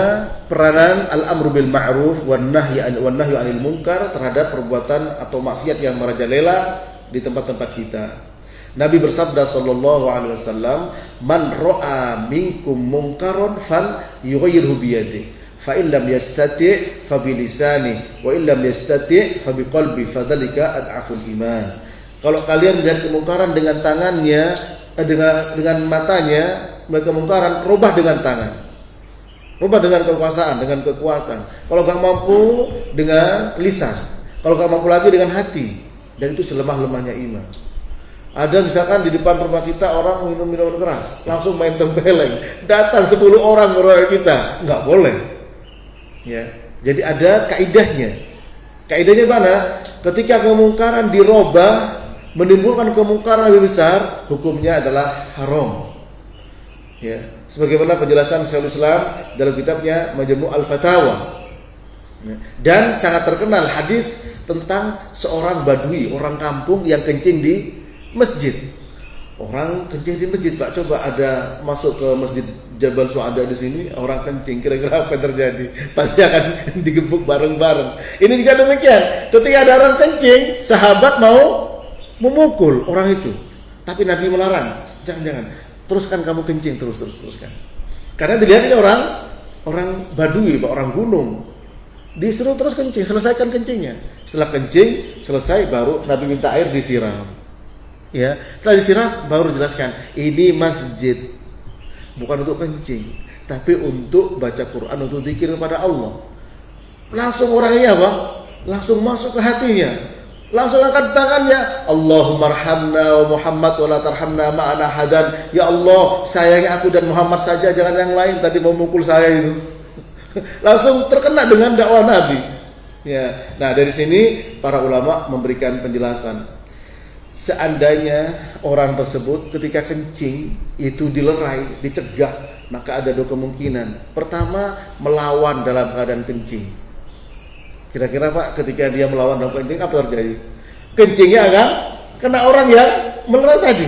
peranan al-amru bil ma'ruf wan nahyi 'anil munkar terhadap perbuatan atau maksiat yang merajalela di tempat-tempat kita. Nabi bersabda sallallahu alaihi wasallam, "Man ra'a minkum munkaron fal yughayyirhu bi yadihi, fa in lam yastati' fa bi lisanihi, wa in lam yastati' fa bi qalbi, fadzalika ad'aful iman." Kalau kalian melihat kemungkaran dengan tangannya, dengan matanya, melihat kemungkaran, rubah dengan tangan. Rubah dengan kekuasaan, dengan kekuatan. Kalau gak mampu, dengan lisan. Kalau gak mampu lagi, dengan hati. Dan itu selemah-lemahnya iman. Ada misalkan di depan rumah kita orang minum minuman keras, langsung main tempeleng. Datang 10 orang meroyok kita, nggak boleh. Ya, jadi ada kaidahnya. Kaidahnya mana? Ketika kemungkaran dirubah, menimbulkan kemungkaran lebih besar, hukumnya adalah haram. Ya, sebagaimana penjelasan Syekhul Islam dalam kitabnya Majmu' al-Fatawa. Ya, dan sangat terkenal hadis tentang seorang badui, orang kampung yang kencing di masjid. Orang kencing di masjid, Pak. Coba ada masuk ke masjid Jabal Su'ada di sini, orang kencing, kira-kira apa yang terjadi? Pasti akan digebuk bareng-bareng. Ini juga demikian. Ketika ada orang kencing, sahabat mau memukul orang itu, tapi Nabi melarang. Jangan. Teruskan kamu kencing, teruskan. Karena dilihat ini orang badui, Pak, orang gunung. Disuruh terus kencing, selesaikan kencingnya. Setelah kencing selesai, baru Nabi minta air disiram. Ya, setelah disiram baru jelaskan, ini masjid bukan untuk kencing, tapi untuk baca Quran, untuk zikir kepada Allah. Langsung orangnya apa? Langsung masuk ke hatinya. Langsung angkat tangannya, Allahumma arhamna wa Muhammad wa la tarhamna ma'ana hadan. Ya Allah, sayangi aku dan Muhammad saja, jangan yang lain. Tadi mau mukul saya itu. Langsung terkena dengan dakwah Nabi. Ya. Nah, dari sini para ulama memberikan penjelasan. Seandainya orang tersebut ketika kencing itu dilerai, dicegah, maka ada dua kemungkinan. Pertama, melawan dalam keadaan kencing. Kira-kira Pak, ketika dia melawan dalam kencing, apa terjadi? Kencingnya akan kena orang yang melerai tadi.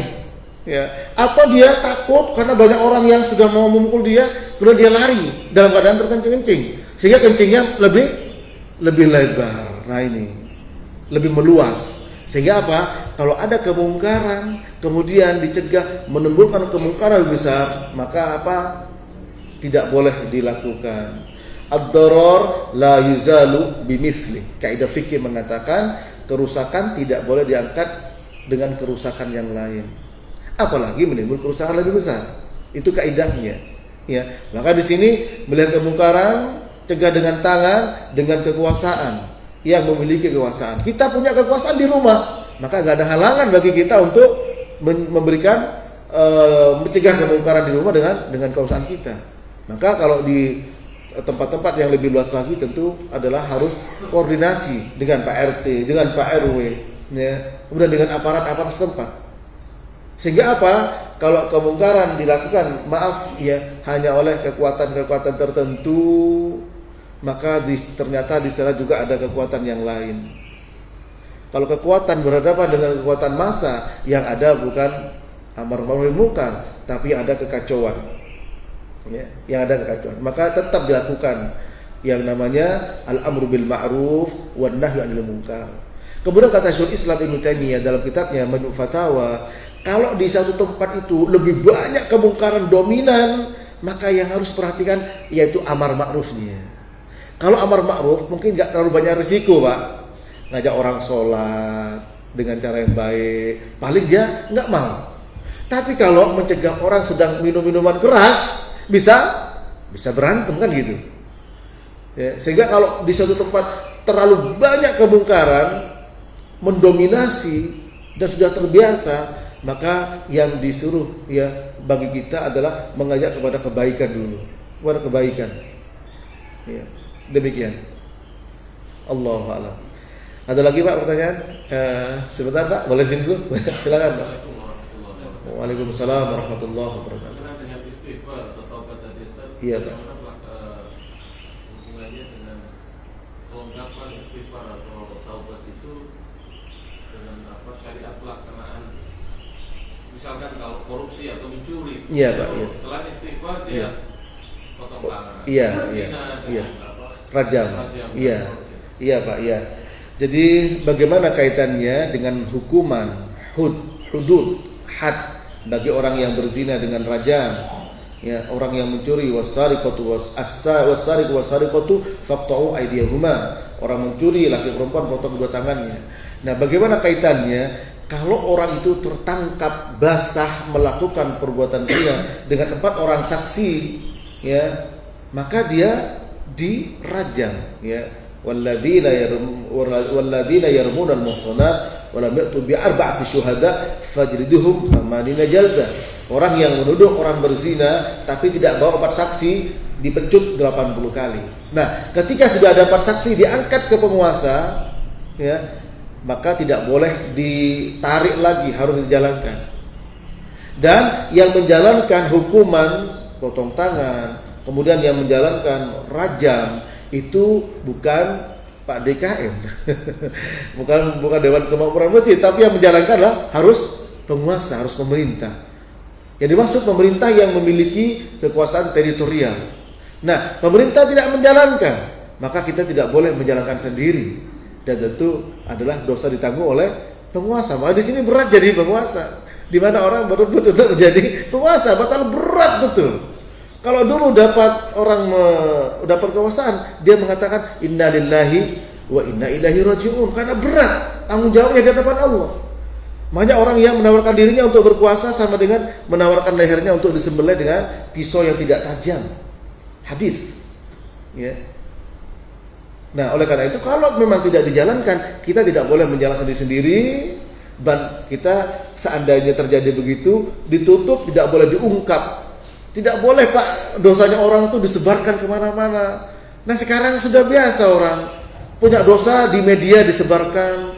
Ya. Atau dia takut karena banyak orang yang sudah mau memukul dia, kemudian dia lari dalam keadaan terkencing-kencing, sehingga kencingnya lebih lebar. Nah ini lebih meluas. Sehingga apa? Kalau ada kemungkaran kemudian dicegah, menimbulkan kemungkaran lebih besar, maka apa? Tidak boleh dilakukan. Ad-darar la yuzalu bimithli. Kaidah fikih mengatakan kerusakan tidak boleh diangkat dengan kerusakan yang lain. Apalagi menimbulkan kerusakan lebih besar. Itu kaidahnya. Ya, maka di sini melihat kemungkaran cegah dengan tangan, dengan kekuasaan yang memiliki kekuasaan. Kita punya kekuasaan di rumah, maka enggak ada halangan bagi kita untuk memberikan mencegah kemungkaran di rumah dengan kekuasaan kita. Maka kalau di tempat-tempat yang lebih luas lagi tentu adalah harus koordinasi dengan Pak RT, dengan Pak RW, ya, kemudian dengan aparat-aparat setempat. Sehingga apa? Kalau kemungkaran dilakukan, maaf ya, hanya oleh kekuatan-kekuatan tertentu, maka ternyata di sana juga ada kekuatan yang lain. Kalau kekuatan berhadapan dengan kekuatan massa, yang ada bukan amar ma'ruf munkar, tapi ada kekacauan. Ya, yang ada kekacauan, maka tetap dilakukan yang namanya al-amru bil ma'ruf wan nahyi 'anil munkar. Kemudian kata Syekhul Islam Ibnu Taimiyah dalam kitabnya Majmu' Fatawa, kalau di satu tempat itu lebih banyak kemungkaran dominan, maka yang harus perhatikan yaitu amar ma'rufnya. Kalau amar ma'ruf mungkin enggak terlalu banyak risiko, Pak. Ngajak orang sholat dengan cara yang baik, paling dia enggak mau. Tapi kalau mencegah orang sedang minum minuman keras, bisa berantem kan gitu. Ya, sehingga kalau di suatu tempat terlalu banyak kemungkaran mendominasi dan sudah terbiasa, maka yang disuruh ya bagi kita adalah mengajak kepada kebaikan dulu, kepada kebaikan. Ya. Demikian. Allahu a'lam. Ada lagi Pak pertanyaan? Sebentar Pak, boleh izin dulu? Silakan Pak. Waalaikumsalam warahmatullahi wabarakatuh. Dengan istighfar atau taubat tadi Ustaz, Iya Pak. hubungannya dengan kelengkapan istighfar atau taubat itu dengan syariat pelaksanaan? Misalkan kalau korupsi atau mencuri, Iya Pak. Iya. selain istighfar dia Iya. potong tangan. Iya, Zina iya, dengan iya. Rajam. Iya. Iya Pak, iya. Jadi bagaimana kaitannya dengan hukuman hudud, had bagi orang yang berzina dengan rajam? Ya, orang yang mencuri wasariqatu wasariqatu faqta'u aydiyahuma. Orang mencuri laki perempuan potong kedua tangannya. Nah, bagaimana kaitannya kalau orang itu tertangkap basah melakukan perbuatan zina dengan 4 orang saksi, ya, maka dia dirajam, ya. Walladzina yarmuna al-muhsanat wa lam ya'tu bi 4 syuhada fajliduhum 80 jaldah. Orang yang menuduh orang berzina tapi tidak bawa 4 saksi dipencut 80 kali. Nah, ketika sudah ada 4 saksi diangkat ke penguasa, ya, maka tidak boleh ditarik lagi, harus dijalankan. Dan yang menjalankan hukuman potong tangan, kemudian yang menjalankan rajam itu bukan Pak DKM, bukan Dewan Kemakmuran Masjid, tapi yang menjalankan harus penguasa, harus pemerintah. Yang dimaksud pemerintah yang memiliki kekuasaan teritorial. Nah, pemerintah tidak menjalankan, maka kita tidak boleh menjalankan sendiri. Dan tentu adalah dosa ditanggung oleh penguasa. Maka di sini berat jadi penguasa. Di mana orang berebut untuk menjadi penguasa, betul berat betul. Kalau dulu dapat kekuasaan, dia mengatakan inna lillahi wa inna ilaihi raji'un, karena berat tanggung jawabnya di hadapan Allah. Banyak orang yang menawarkan dirinya untuk berkuasa sama dengan menawarkan lehernya untuk disembelih dengan pisau yang tidak tajam. Hadis. Ya. Nah, oleh karena itu kalau memang tidak dijalankan, kita tidak boleh menjalankan sendiri. Dan kita seandainya terjadi begitu, ditutup, tidak boleh diungkap. Tidak boleh Pak, dosanya orang itu disebarkan kemana-mana. Nah, sekarang sudah biasa orang punya dosa di media disebarkan.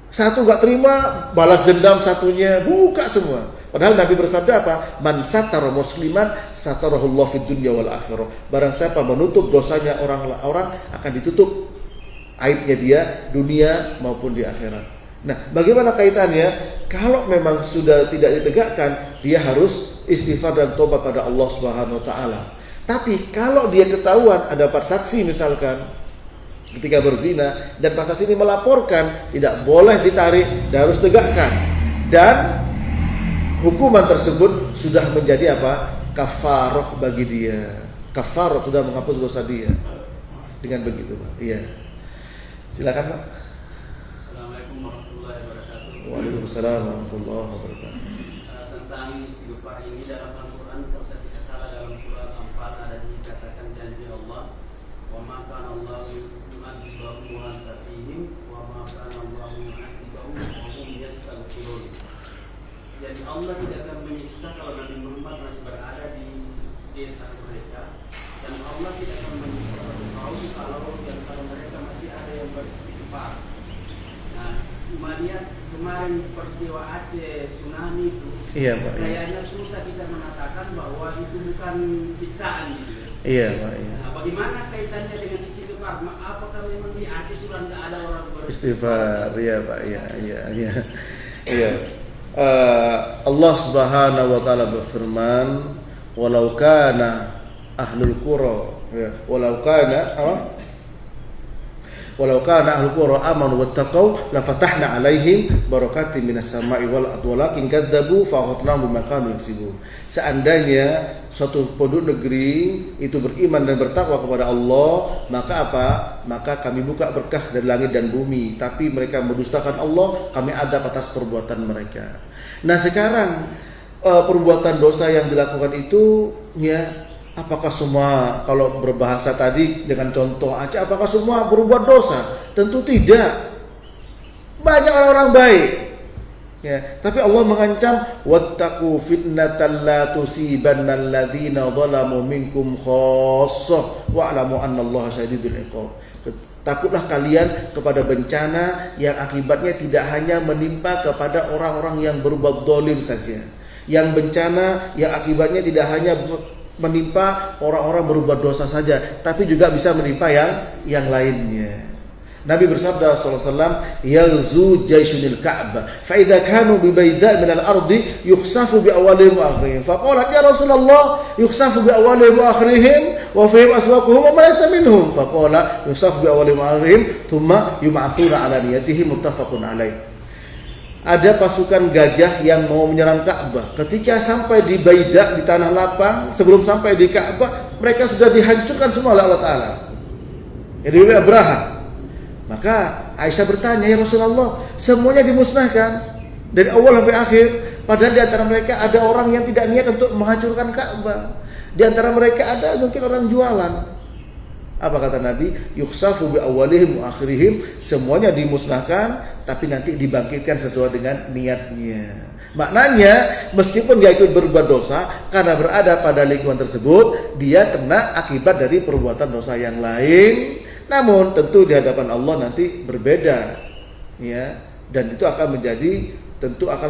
Satu gak terima, balas dendam satunya, buka semua. Padahal Nabi bersabda apa? Man satara musliman satarahullah fid dunya wal akhirah. Barang siapa menutup dosanya orang akan ditutup aibnya dia dunia maupun di akhirat. Nah, bagaimana kaitannya? Kalau memang sudah tidak ditegakkan, dia harus istighfar dan tobat pada Allah Subhanahu wa taala. Tapi kalau dia ketahuan ada 4 saksi misalkan ketika berzina dan 4 saksi ini melaporkan, tidak boleh ditarik dan harus tegakkan. Dan hukuman tersebut sudah menjadi apa? Kafarah bagi dia. Kafarah sudah menghapus dosa dia. Dengan begitu, Pak. Iya. Silakan, Pak. Assalamualaikum warahmatullahi wabarakatuh. Waalaikumsalam warahmatullahi wabarakatuh. Tentang istighfar ini dalam Al-Quran, kalau saya tidak salah dalam surat Al-Anfal ada dikatakan janji Allah, wa ma kana Allahu yu'adzibahum wa anta fihim wa ma kana Allahu yu'adzibahum wa hum yastaghfirun. Jadi Allah tidak akan menyiksa kalau Nabi Muhammad masih berada di antara mereka, dan Allah tidak akan menyiksa kalau di antara mereka masih ada yang beristighfar. Nah, kemarin peristiwa Aceh tsunami itu, Iya, Pak. kayaknya susah kita mengatakan bahwa itu bukan siksaan gitu. Iya, Pak. Iya. Nah, bagaimana kaitannya dengan istighfar? Apakah memang di Aceh sudah tidak ada orang Istighfar, iya, Pak. Iya, iya, iya. Iya. Allah Subhanahu wa taala berfirman, "Walau kana ahlul qura," ya, walau kana ahlul qura amanu wattaqau la fatahna alaihim barakatin minas sama'i wal ardi walakin kadzabu fa akhadnahum bima kanu yaksibun. Seandainya suatu penduduk negeri itu beriman dan bertakwa kepada Allah, maka apa? Maka kami buka berkah dari langit dan bumi, tapi mereka mendustakan Allah, kami adab atas perbuatan mereka. Nah, sekarang perbuatan dosa yang dilakukan itu, ya, apakah semua, kalau berbahasa tadi dengan contoh Aceh, apakah semua berbuat dosa? Tentu tidak. Banyak orang-orang baik Ya, tapi Allah mengancam wattaqu fitnatan la tusibannal ladzina zalamu minkum khassah wa'lamu annallaha syadidul iqab. Takutlah kalian kepada bencana yang akibatnya tidak hanya menimpa kepada orang-orang yang berbuat zalim saja. Yang bencana yang akibatnya tidak hanya menimpa orang-orang berbuat dosa saja, tapi juga bisa menimpa yang lainnya. Nabi bersabda sallallahu alaihi wasallam, "Yaghzu jayshunil Ka'bah, fa idza kanu bi bayda' min al-ardi yukhsafu bi awwalihim wa akhirihim." Faqala ya Rasulullah, yukhsafu bi awwalihim wa akhirihim wa fihim aswaquhum wa ma laysa minhum. Faqala yukhsafu bi awwalihim wa akhirihim thumma yub'athuna ala niyatihi, muttafaqun alaih. Ada pasukan gajah yang mau menyerang Ka'bah. Ketika sampai di Bayda', di tanah lapang, sebelum sampai di Ka'bah, mereka sudah dihancurkan semua oleh Allah Ta'ala. Ini Abraha. Maka Aisyah bertanya, ya Rasulullah, semuanya dimusnahkan dari awal sampai akhir. Padahal di antara mereka ada orang yang tidak niat untuk menghancurkan Ka'bah. Di antara mereka ada mungkin orang jualan. Apa kata Nabi? Yukhsafu bi awwalihim wa akhirihim, semuanya dimusnahkan, tapi nanti dibangkitkan sesuai dengan niatnya. Maknanya meskipun dia ikut berbuat dosa, karena berada pada lingkungan tersebut, dia kena akibat dari perbuatan dosa yang lain. Namun tentu di hadapan Allah nanti berbeda, ya, dan itu akan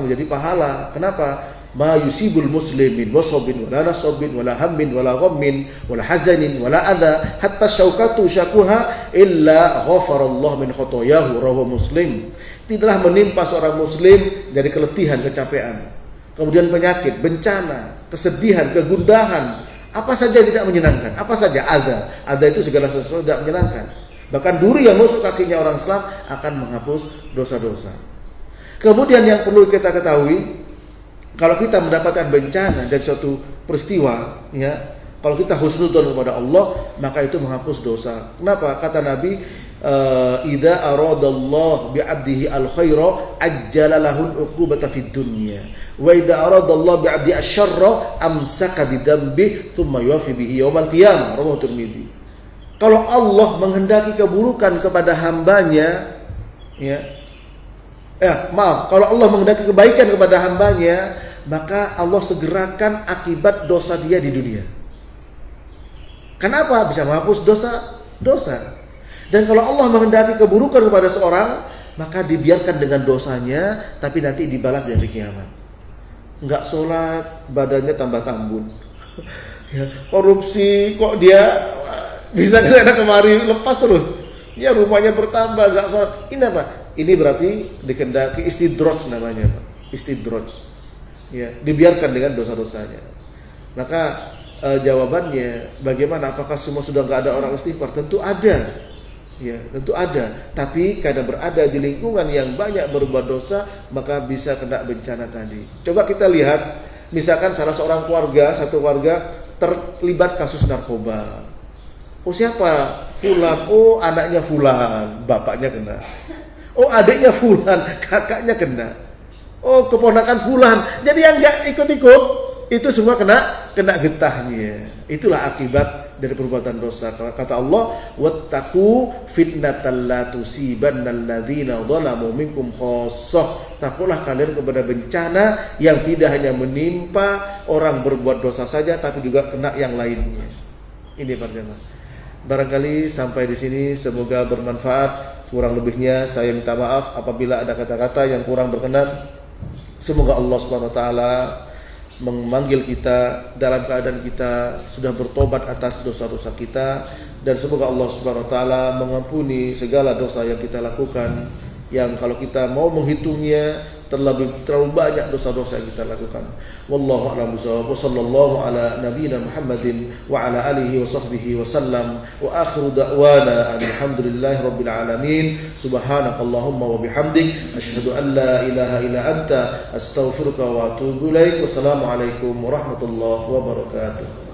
menjadi pahala. Kenapa? Ma yusibul muslimin wasabin wala nasabin wala hammin wala ghammin wala hazanin wala adha hatta syaukatu syakuha illa ghafarallahu min khotoyahu, rawahu Muslim. Tidaklah menimpa seorang muslim dari keletihan, kecapean, kemudian penyakit, bencana, kesedihan, kegundahan, apa saja tidak menyenangkan, apa saja ada itu segala sesuatu tidak menyenangkan. Bahkan duri yang menusuk kakinya orang Islam akan menghapus dosa-dosa. Kemudian yang perlu kita ketahui, kalau kita mendapatkan bencana dari suatu peristiwa, ya, kalau kita husnudzon kepada Allah, maka itu menghapus dosa. Kenapa? Kata Nabi, idza aradallahu bi'abdihi al-khaira ajjala lahu al-uqubata fid dunya wa idza aradallahu bi'abdi asy-syarra amsaka bidambi thumma yuwafi bihi yaumal qiyamah, rawahu Tirmidzi. Kalau Allah menghendaki keburukan kepada hambanya, kalau Allah menghendaki kebaikan kepada hambanya, maka Allah segerakan akibat dosa dia di dunia. Kenapa? Bisa menghapus dosa. Dan kalau Allah menghendaki keburukan kepada seorang, maka dibiarkan dengan dosanya, tapi nanti dibalas dari kiamat. Enggak sholat, badannya tambah tambun. Ya, korupsi, kok dia bisa kesana kemari, lepas terus. Ya, rumahnya bertambah, enggak sholat. Ini apa? Ini berarti dikehendaki istidraj namanya, Pak. Istidraj. Ya, dibiarkan dengan dosa-dosanya. Maka jawabannya, bagaimana? Apakah semua sudah enggak ada orang istighfar? Tentu ada. Ya, tentu ada. Tapi karena berada di lingkungan yang banyak berbuat dosa, maka bisa kena bencana tadi. Coba kita lihat, misalkan salah seorang keluarga, satu keluarga terlibat kasus narkoba. Oh, siapa? Fulan. Oh, anaknya Fulan, bapaknya kena. Oh, adiknya Fulan, kakaknya kena. Oh, keponakan Fulan. Jadi yang enggak ikut-ikut itu semua kena getahnya. Itulah akibat dari perbuatan dosa. Kata Allah, wattaqu fitnatan la tusibannal ladzina zalamu minkum khassah. Takutlah kalian kepada bencana yang tidak hanya menimpa orang berbuat dosa saja, tapi juga kena yang lainnya. Ini pertama. Barangkali sampai di sini semoga bermanfaat. Kurang lebihnya saya minta maaf apabila ada kata-kata yang kurang berkenan. Semoga Allah Subhanahu wa taala memanggil kita dalam keadaan kita sudah bertobat atas dosa-dosa kita, dan semoga Allah Subhanahu wa taala mengampuni segala dosa yang kita lakukan, yang kalau kita mau menghitungnya terlalu banyak dosa-dosa yang kita lakukan. Wallahu a'lam bishawab. Wassallallahu ala nabiyyina Muhammadin wa ala alihi wa sahbihi wa sallam. Wa akhiru da'wana alhamdulillahi rabbil alamin. Subhanakallahumma wa bihamdik asyhadu an la ilaha illa anta astaghfiruka wa atubu ilaik. Wassalamu alaikum warahmatullahi wabarakatuh.